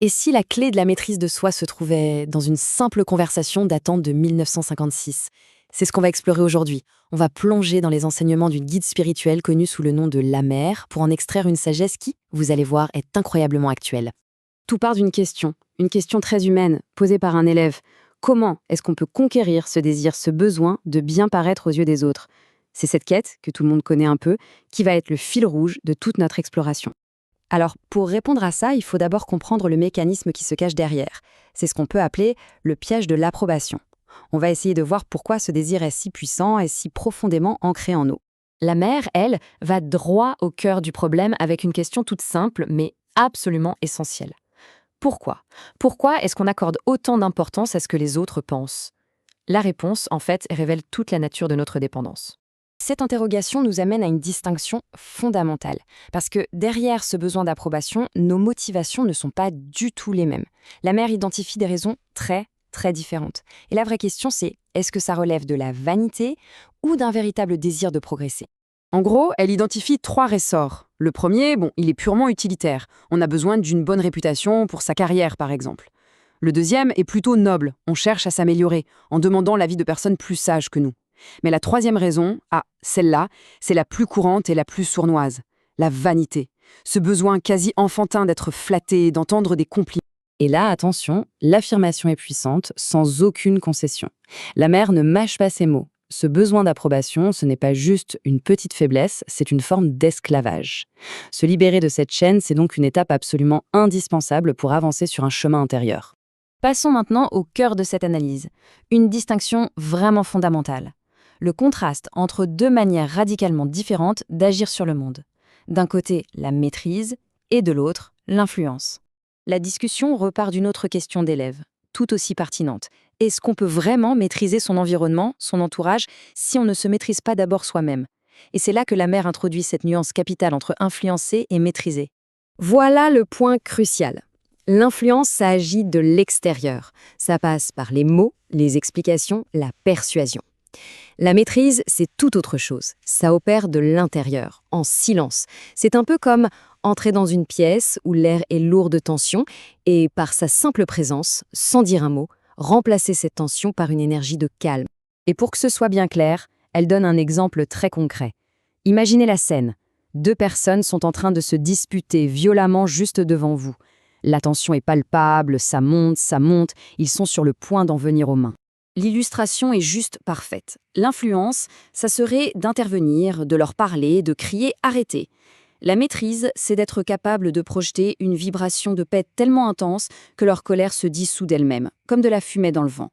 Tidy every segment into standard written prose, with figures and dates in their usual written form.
Et si la clé de la maîtrise de soi se trouvait dans une simple conversation datant de 1956? C'est ce qu'on va explorer aujourd'hui. On va plonger dans les enseignements d'une guide spirituelle connue sous le nom de La Mère pour en extraire une sagesse qui, vous allez voir, est incroyablement actuelle. Tout part d'une une question très humaine, posée par un élève. Comment est-ce qu'on peut conquérir ce désir, ce besoin de bien paraître aux yeux des autres? C'est cette quête, que tout le monde connaît un peu, qui va être le fil rouge de toute notre exploration. Alors, pour répondre à ça, il faut d'abord comprendre le mécanisme qui se cache derrière. C'est ce qu'on peut appeler le piège de l'approbation. On va essayer de voir pourquoi ce désir est si puissant et si profondément ancré en nous. La mère, elle, va droit au cœur du problème avec une question toute simple, mais absolument essentielle. Pourquoi? Pourquoi est-ce qu'on accorde autant d'importance à ce que les autres pensent? La réponse, en fait, révèle toute la nature de notre dépendance. Cette interrogation nous amène à une distinction fondamentale, parce que derrière ce besoin d'approbation, nos motivations ne sont pas du tout les mêmes. La mère identifie des raisons très différentes. Et la vraie question, c'est est-ce que ça relève de la vanité ou d'un véritable désir de progresser? En gros, elle identifie 3 ressorts. Le premier, il est purement utilitaire. On a besoin d'une bonne réputation pour sa carrière, par exemple. Le deuxième est plutôt noble. On cherche à s'améliorer en demandant l'avis de personnes plus sages que nous. Mais la troisième raison, celle-là, c'est la plus courante et la plus sournoise. La vanité. Ce besoin quasi enfantin d'être flatté, d'entendre des compliments. Et là, attention, l'affirmation est puissante, sans aucune concession. La mère ne mâche pas ses mots. Ce besoin d'approbation, ce n'est pas juste une petite faiblesse, c'est une forme d'esclavage. Se libérer de cette chaîne, c'est donc une étape absolument indispensable pour avancer sur un chemin intérieur. Passons maintenant au cœur de cette analyse. Une distinction vraiment fondamentale. Le contraste entre deux manières radicalement différentes d'agir sur le monde. D'un côté, la maîtrise, et de l'autre, l'influence. La discussion repart d'une autre question d'élève, tout aussi pertinente. Est-ce qu'on peut vraiment maîtriser son environnement, son entourage, si on ne se maîtrise pas d'abord soi-même? Et c'est là que la mère introduit cette nuance capitale entre influencer et maîtriser. Voilà le point crucial. L'influence, ça agit de l'extérieur. Ça passe par les mots, les explications, la persuasion. La maîtrise, c'est tout autre chose. Ça opère de l'intérieur, en silence. C'est un peu comme entrer dans une pièce où l'air est lourd de tension et, par sa simple présence, sans dire un mot, remplacer cette tension par une énergie de calme. Et pour que ce soit bien clair, elle donne un exemple très concret. Imaginez la scène. 2 personnes sont en train de se disputer violemment juste devant vous. La tension est palpable, ça monte, ils sont sur le point d'en venir aux mains. L'illustration est juste parfaite. L'influence, ça serait d'intervenir, de leur parler, de crier « arrêtez ». La maîtrise, c'est d'être capable de projeter une vibration de paix tellement intense que leur colère se dissout d'elle-même, comme de la fumée dans le vent.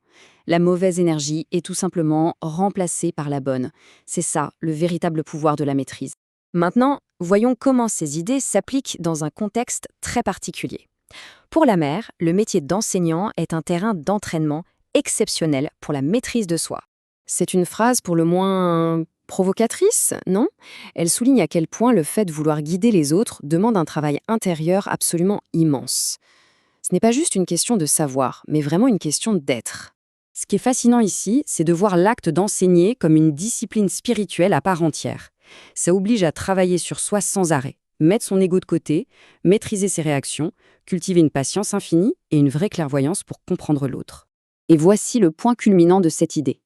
La mauvaise énergie est tout simplement remplacée par la bonne. C'est ça, le véritable pouvoir de la maîtrise. Maintenant, voyons comment ces idées s'appliquent dans un contexte très particulier. Pour la mère, le métier d'enseignant est un terrain d'entraînement exceptionnel pour la maîtrise de soi. C'est une phrase pour le moins provocatrice, non? Elle souligne à quel point le fait de vouloir guider les autres demande un travail intérieur absolument immense. Ce n'est pas juste une question de savoir, mais vraiment une question d'être. Ce qui est fascinant ici, c'est de voir l'acte d'enseigner comme une discipline spirituelle à part entière. Ça oblige à travailler sur soi sans arrêt, mettre son ego de côté, maîtriser ses réactions, cultiver une patience infinie et une vraie clairvoyance pour comprendre l'autre. Et voici le point culminant de cette idée.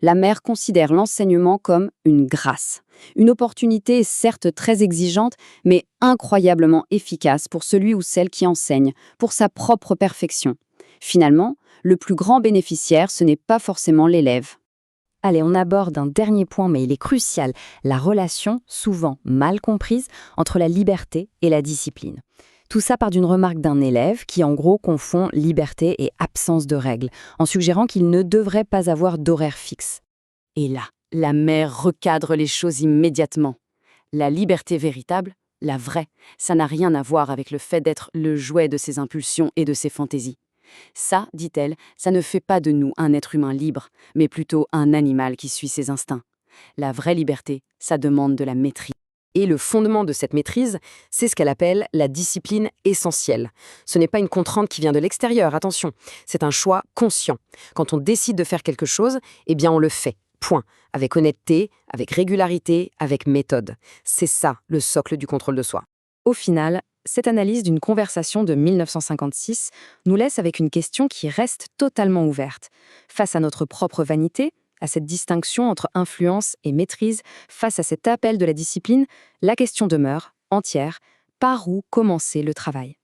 La mère considère l'enseignement comme une grâce. Une opportunité certes très exigeante, mais incroyablement efficace pour celui ou celle qui enseigne, pour sa propre perfection. Finalement, le plus grand bénéficiaire, ce n'est pas forcément l'élève. Allez, on aborde un dernier point, mais il est crucial, la relation, souvent mal comprise, entre la liberté et la discipline. Tout ça part d'une remarque d'un élève qui, en gros, confond liberté et absence de règles, en suggérant qu'il ne devrait pas avoir d'horaire fixe. Et là, la mère recadre les choses immédiatement. La liberté véritable, la vraie, ça n'a rien à voir avec le fait d'être le jouet de ses impulsions et de ses fantaisies. Ça, dit-elle, ça ne fait pas de nous un être humain libre, mais plutôt un animal qui suit ses instincts. La vraie liberté, ça demande de la maîtrise. Et le fondement de cette maîtrise, c'est ce qu'elle appelle la discipline essentielle. Ce n'est pas une contrainte qui vient de l'extérieur, attention, c'est un choix conscient. Quand on décide de faire quelque chose, eh bien on le fait, point. Avec honnêteté, avec régularité, avec méthode. C'est ça le socle du contrôle de soi. Au final, Cette analyse d'une conversation de 1956 nous laisse avec une question qui reste totalement ouverte. Face à notre propre vanité, à cette distinction entre influence et maîtrise, face à cet appel de la discipline, la question demeure, entière, par où commencer le travail ?